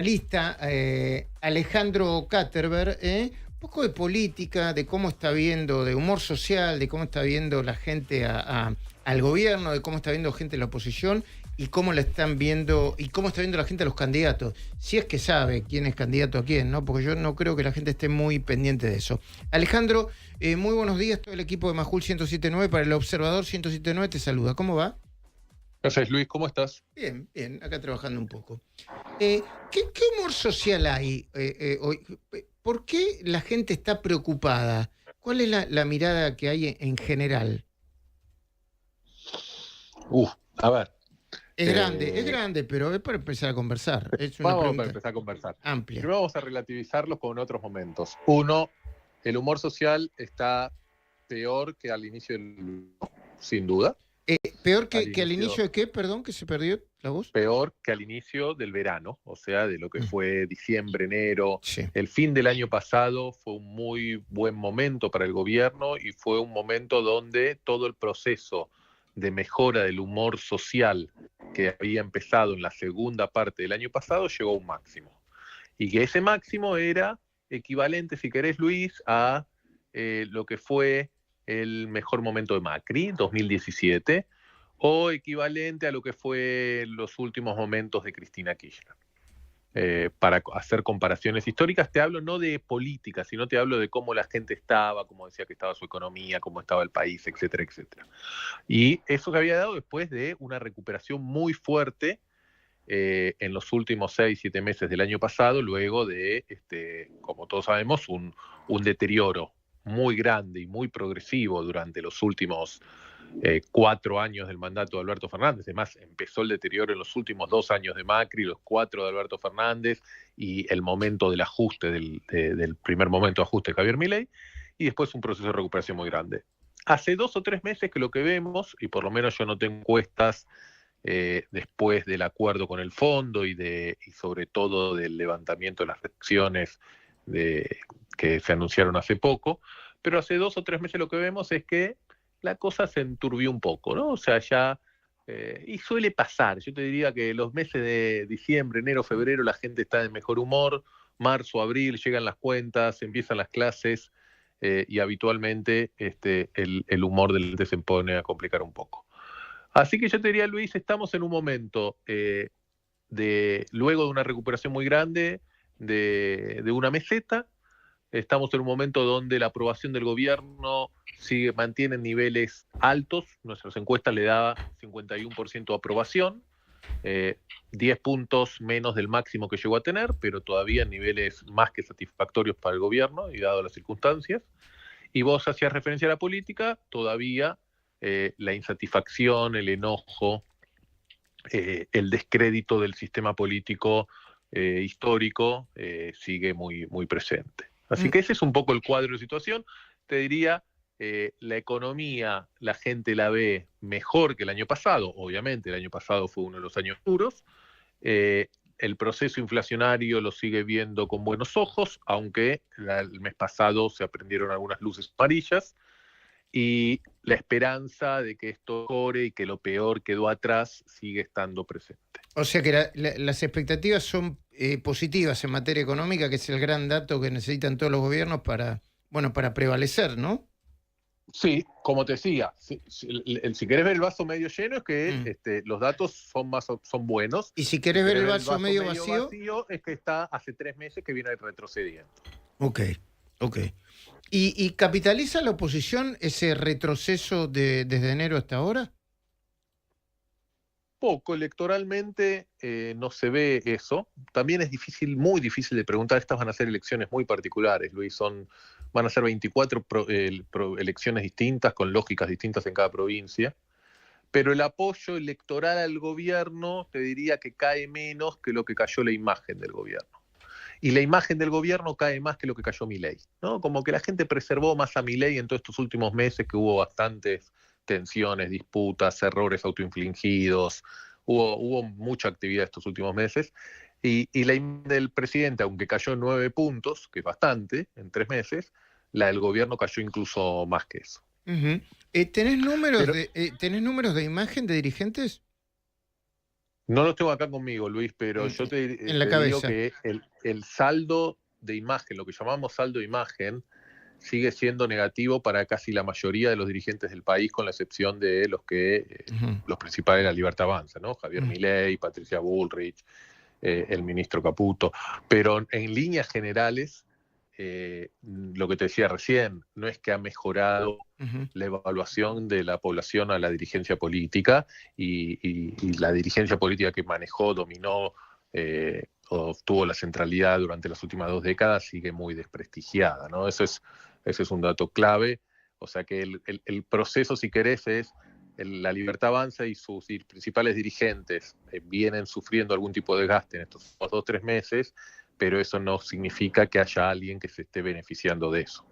Lista, Alejandro Katterberg, un poco de política, de cómo está viendo, de humor social, de cómo está viendo la gente al gobierno, de cómo está viendo gente en la oposición y cómo la están viendo, y cómo está viendo la gente a los candidatos. Si es que sabe quién es candidato a quién, ¿no? Porque yo no creo que la gente esté muy pendiente de eso. Alejandro, muy buenos días, todo el equipo de Majul 107.9 para el Observador 107.9 te saluda. ¿Cómo va? Gracias, Luis, ¿cómo estás? Bien, bien, acá trabajando un poco. ¿Qué humor social hay hoy? ¿Por qué la gente está preocupada? ¿Cuál es la mirada que hay en general? A ver, Es eh, grande, pero es para empezar a conversar. Es una vamos a pregunta empezar a conversar. amplia. Primero vamos a relativizarlos con otros momentos. Uno, el humor social está peor que al inicio sin duda. ¿Peor Al que al inicio, inicio de qué? Perdón, que se perdió la voz. peor que al inicio del verano, o sea, de lo que Mm, fue diciembre, enero. sí. El fin del año pasado fue un muy buen momento para el gobierno y fue un momento donde todo el proceso de mejora del humor social que había empezado en la segunda parte del año pasado llegó a un máximo. Y que ese máximo era equivalente, si querés, Luis, a lo que fue el mejor momento de Macri, 2017, o equivalente a lo que fue los últimos momentos de Cristina Kirchner. Para hacer comparaciones históricas, te hablo no de política, sino te hablo de cómo la gente estaba, cómo decía que estaba su economía, cómo estaba el país, etcétera, etcétera. Y eso se había dado después de una recuperación muy fuerte en los últimos 6, 7 meses del año pasado, luego de, como todos sabemos, un deterioro muy grande y muy progresivo durante los últimos 4 años del mandato de Alberto Fernández. Además, empezó el deterioro en los últimos 2 años de Macri, los 4 de Alberto Fernández y el momento del ajuste, del primer momento de ajuste de Javier Milei, y después un proceso de recuperación muy grande. Hace 2 o 3 meses que lo que vemos, y por lo menos yo no tengo encuestas después del acuerdo con el fondo y sobre todo del levantamiento de las restricciones que se anunciaron hace poco, pero hace 2 o 3 meses lo que vemos es que la cosa se enturbió un poco, ¿no? O sea, ya, y suele pasar, yo te diría que los meses de diciembre, enero, febrero, la gente está de mejor humor, marzo, abril, llegan las cuentas, empiezan las clases, y habitualmente el humor del se pone a complicar un poco. Así que yo te diría, Luis, estamos en un momento luego de una recuperación muy grande, de una meseta. Estamos en un momento donde la aprobación del gobierno mantiene niveles altos. Nuestras encuestas le da 51% de aprobación, 10 puntos menos del máximo que llegó a tener, pero todavía en niveles más que satisfactorios para el gobierno y dado las circunstancias. Y vos hacías referencia a la política, todavía la insatisfacción, el enojo, el descrédito del sistema político histórico sigue muy, muy presente. Así Mm, que ese es un poco el cuadro de situación. Te diría, la economía, la gente la ve mejor que el año pasado. Obviamente, el año pasado fue uno de los años duros. Eh, el proceso inflacionario lo sigue viendo con buenos ojos, aunque el mes pasado se aprendieron algunas luces amarillas, y la esperanza de que esto mejore y que lo peor quedó atrás sigue estando presente. o sea que las expectativas son positivas en materia económica, que es el gran dato que necesitan todos los gobiernos para, bueno, para prevalecer, ¿no? Sí, como te decía, si querés ver el vaso medio lleno es que Mm. los datos son buenos. Y si Si querés ver querés el ver el vaso vaso medio medio vacío, vacío es que está hace 3 meses que viene retrocediendo. ok, ok. ¿Y capitaliza la oposición ese retroceso desde enero hasta ahora? Poco electoralmente no se ve eso. También es difícil, muy difícil de preguntar. Estas van a ser elecciones muy particulares, Luis. Van a ser 24 elecciones distintas, con lógicas distintas en cada provincia. Pero el apoyo electoral al gobierno te diría que cae menos que lo que cayó la imagen del gobierno. Y la imagen del gobierno cae más que lo que cayó Milei, ¿no? Como que la gente preservó más a Milei en todos estos últimos meses, que hubo bastantes tensiones, disputas, errores autoinfligidos, hubo mucha actividad estos últimos meses, y la imagen del presidente, aunque cayó en 9 puntos, que es bastante, en 3 meses, la del gobierno cayó incluso más que eso. Ujú. Pero ¿Tenés números de imagen de dirigentes? No los tengo acá conmigo, Luis, pero yo En la te digo cabeza. que el saldo de imagen, lo que llamamos saldo de imagen, sigue siendo negativo para casi la mayoría de los dirigentes del país, con la excepción de los principales de la Libertad Avanza, ¿no? Javier Milei, Patricia Bullrich, el ministro Caputo. Pero en líneas generales, lo que te decía recién, no es que ha mejorado la evaluación de la población a la dirigencia política, y la dirigencia política que manejó, dominó, obtuvo la centralidad durante las últimas 2 décadas, sigue muy desprestigiada, ¿no? Ese es un dato clave. O sea que el proceso, si querés, es la Libertad Avanza y sus principales dirigentes vienen sufriendo algún tipo de desgaste en estos 2 o 3 meses, pero eso no significa que haya alguien que se esté beneficiando de eso.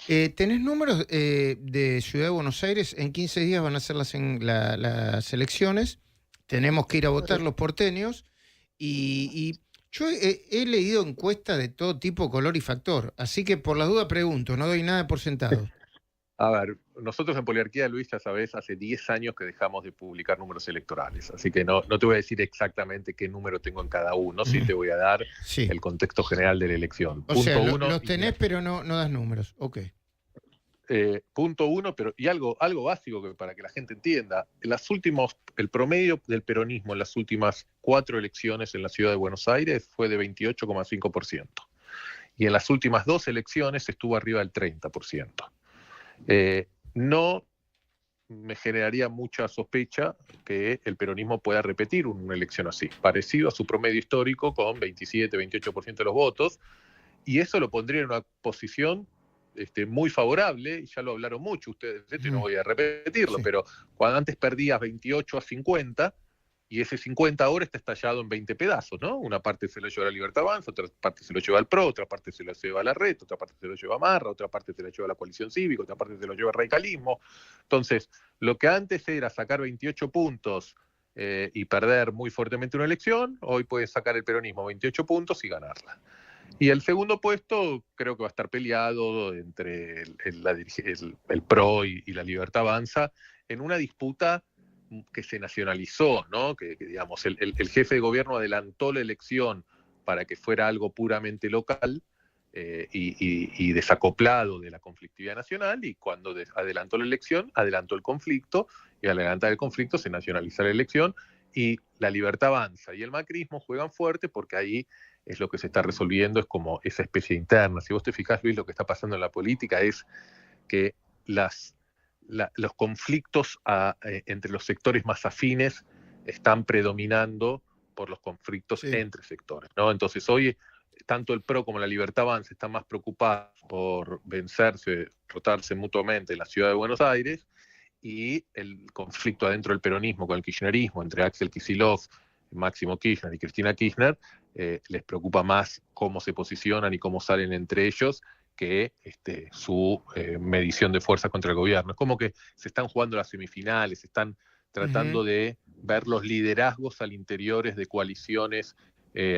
¿Tenés números de Ciudad de Buenos Aires? En 15 días van a ser las elecciones. Tenemos que ir a votar los porteños. Y yo he leído encuestas de todo tipo, color y factor. Así que por las dudas pregunto, no doy nada por sentado. A ver, nosotros en Poliarquía, Luis, ya sabés, hace 10 años que dejamos de publicar números electorales, así que no te voy a decir exactamente qué número tengo en cada uno, sí te voy a dar el contexto general de la elección. O sea, los tenés, pero no das números. Ok. Punto uno, pero y algo básico para que la gente entienda. El promedio del peronismo en las últimas 4 elecciones en la ciudad de Buenos Aires fue de 28,5%. Y en las últimas 2 elecciones estuvo arriba del 30%. No me generaría mucha sospecha que el peronismo pueda repetir una elección así, parecido a su promedio histórico, con 27-28% de los votos, y eso lo pondría en una posición muy favorable, y ya lo hablaron mucho ustedes de esto y no voy a repetirlo, pero cuando antes perdías 28-50, y ese 50 ahora está estallado en 20 pedazos, ¿no? Una parte se lo lleva la Libertad Avanza, otra parte se lo lleva el PRO, otra parte se lo lleva la Red, otra parte se lo lleva Marra, otra parte se lo lleva la Coalición Cívica, otra parte se lo lleva el radicalismo. Entonces, lo que antes era sacar 28 puntos y perder muy fuertemente una elección, hoy puede sacar el peronismo 28 puntos y ganarla. Y el segundo puesto creo que va a estar peleado entre el PRO y la Libertad Avanza, en una disputa que se nacionalizó, ¿no? Que digamos, el jefe de gobierno adelantó la elección para que fuera algo puramente local y desacoplado de la conflictividad nacional, y cuando adelantó la elección, adelantó el conflicto, y al adelantar el conflicto se nacionaliza la elección, y la Libertad Avanza y el macrismo juegan fuerte porque ahí es lo que se está resolviendo, es como esa especie interna. Si vos te fijás, Luis, lo que está pasando en la política es que los conflictos entre los sectores más afines están predominando por los conflictos entre sectores, ¿no? Entonces hoy tanto el PRO como la Libertad Avanza están más preocupados por vencerse, rotarse mutuamente en la ciudad de Buenos Aires, y el conflicto adentro del peronismo con el kirchnerismo, entre Axel Kicillof, Máximo Kirchner y Cristina Kirchner, les preocupa más cómo se posicionan y cómo salen entre ellos que su medición de fuerza contra el gobierno. Es como que se están jugando las semifinales, están tratando de ver los liderazgos al interior de coaliciones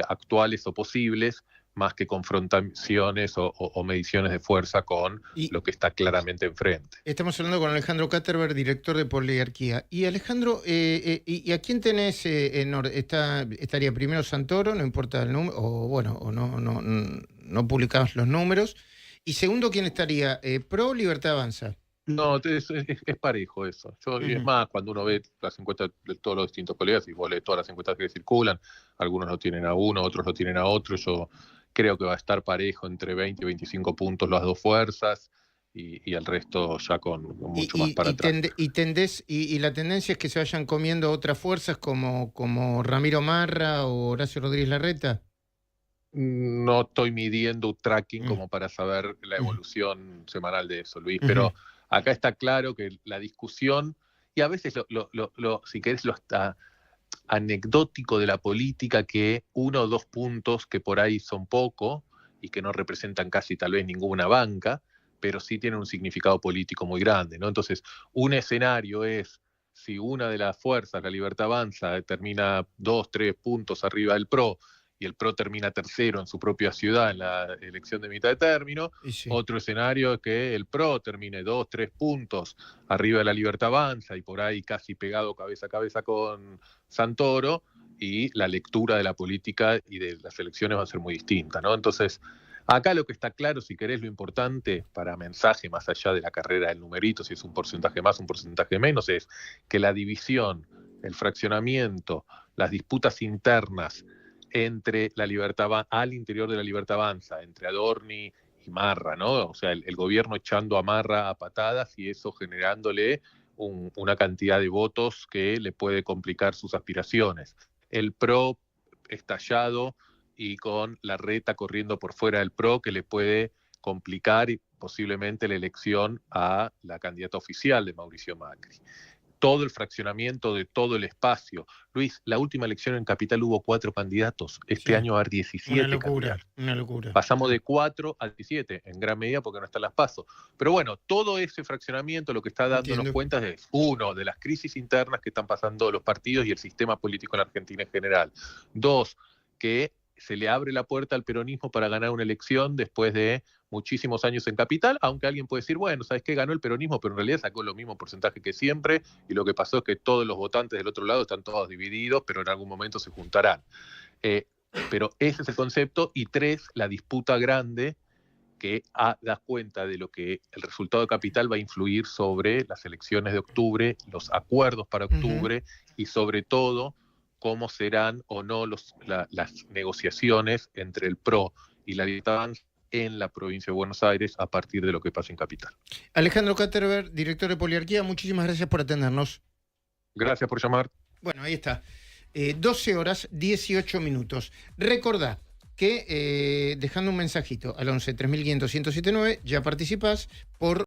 actuales o posibles, más que confrontaciones o mediciones de fuerza con lo que está claramente enfrente. Estamos hablando con Alejandro Katterberg, director de Poliarquía. Y Alejandro, ¿y a quién tenés? ¿Estaría primero Santoro, no importa el número, o no publicamos los números? Y segundo, ¿quién estaría? ¿PRO Libertad Avanza? No, es parejo eso. Es más, cuando uno ve las encuestas de todos los distintos colegas, y vos lees todas las encuestas que circulan, algunos lo tienen a uno, otros lo tienen a otro. Yo creo que va a estar parejo entre 20 y 25 puntos las dos fuerzas, y el resto ya con mucho más para atrás. ¿Y la tendencia es que se vayan comiendo otras fuerzas como Ramiro Marra o Horacio Rodríguez Larreta? No estoy midiendo un tracking como para saber la evolución semanal de eso, Luis, pero acá está claro que la discusión, y a veces si querés, lo está anecdótico de la política, que 1 o 2 puntos que por ahí son poco y que no representan casi tal vez ninguna banca, pero sí tienen un significado político muy grande, ¿no? Entonces, un escenario es si una de las fuerzas, la Libertad Avanza, termina 2 o 3 puntos arriba del PRO, y el PRO termina tercero en su propia ciudad en la elección de mitad de término. Sí. Otro escenario es que el PRO termine 2, 3 puntos arriba de la Libertad Avanza y por ahí casi pegado cabeza a cabeza con Santoro, y la lectura de la política y de las elecciones va a ser muy distinta, ¿no? Entonces, acá lo que está claro, si querés, lo importante para mensaje, más allá de la carrera del numerito, si es un porcentaje más, un porcentaje menos, es que la división, el fraccionamiento, las disputas internas entre la Libertad al interior de la Libertad Avanza, entre Adorni y Marra, ¿no? O sea, el gobierno echando a Marra a patadas y eso generándole una cantidad de votos que le puede complicar sus aspiraciones. El PRO estallado y con la reta corriendo por fuera del PRO, que le puede complicar posiblemente la elección a la candidata oficial de Mauricio Macri. Todo el fraccionamiento de todo el espacio. Luis, la última elección en Capital hubo 4 candidatos. Este año va a haber 17 una locura, candidatos. Una locura. Pasamos de 4 a 17, en gran medida porque no están las PASO. Pero bueno, todo ese fraccionamiento lo que está dándonos cuenta es, uno, de las crisis internas que están pasando los partidos y el sistema político en la Argentina en general. 2, que se le abre la puerta al peronismo para ganar una elección después de muchísimos años en Capital, aunque alguien puede decir, bueno, ¿sabes qué? Ganó el peronismo, pero en realidad sacó lo mismo porcentaje que siempre, y lo que pasó es que todos los votantes del otro lado están todos divididos, pero en algún momento se juntarán. Pero ese es el concepto. Y 3, la disputa grande que das cuenta de lo que el resultado de Capital va a influir sobre las elecciones de octubre, los acuerdos para octubre, y sobre todo cómo serán o no las negociaciones entre el PRO y la Libertad Avanza en la provincia de Buenos Aires a partir de lo que pasa en Capital. Alejandro Katterberg, director de Poliarquía, muchísimas gracias por atendernos. Gracias por llamar. Bueno, ahí está. 12 horas, 18 minutos. Recordá que dejando un mensajito al 11 3500 1079 ya participás por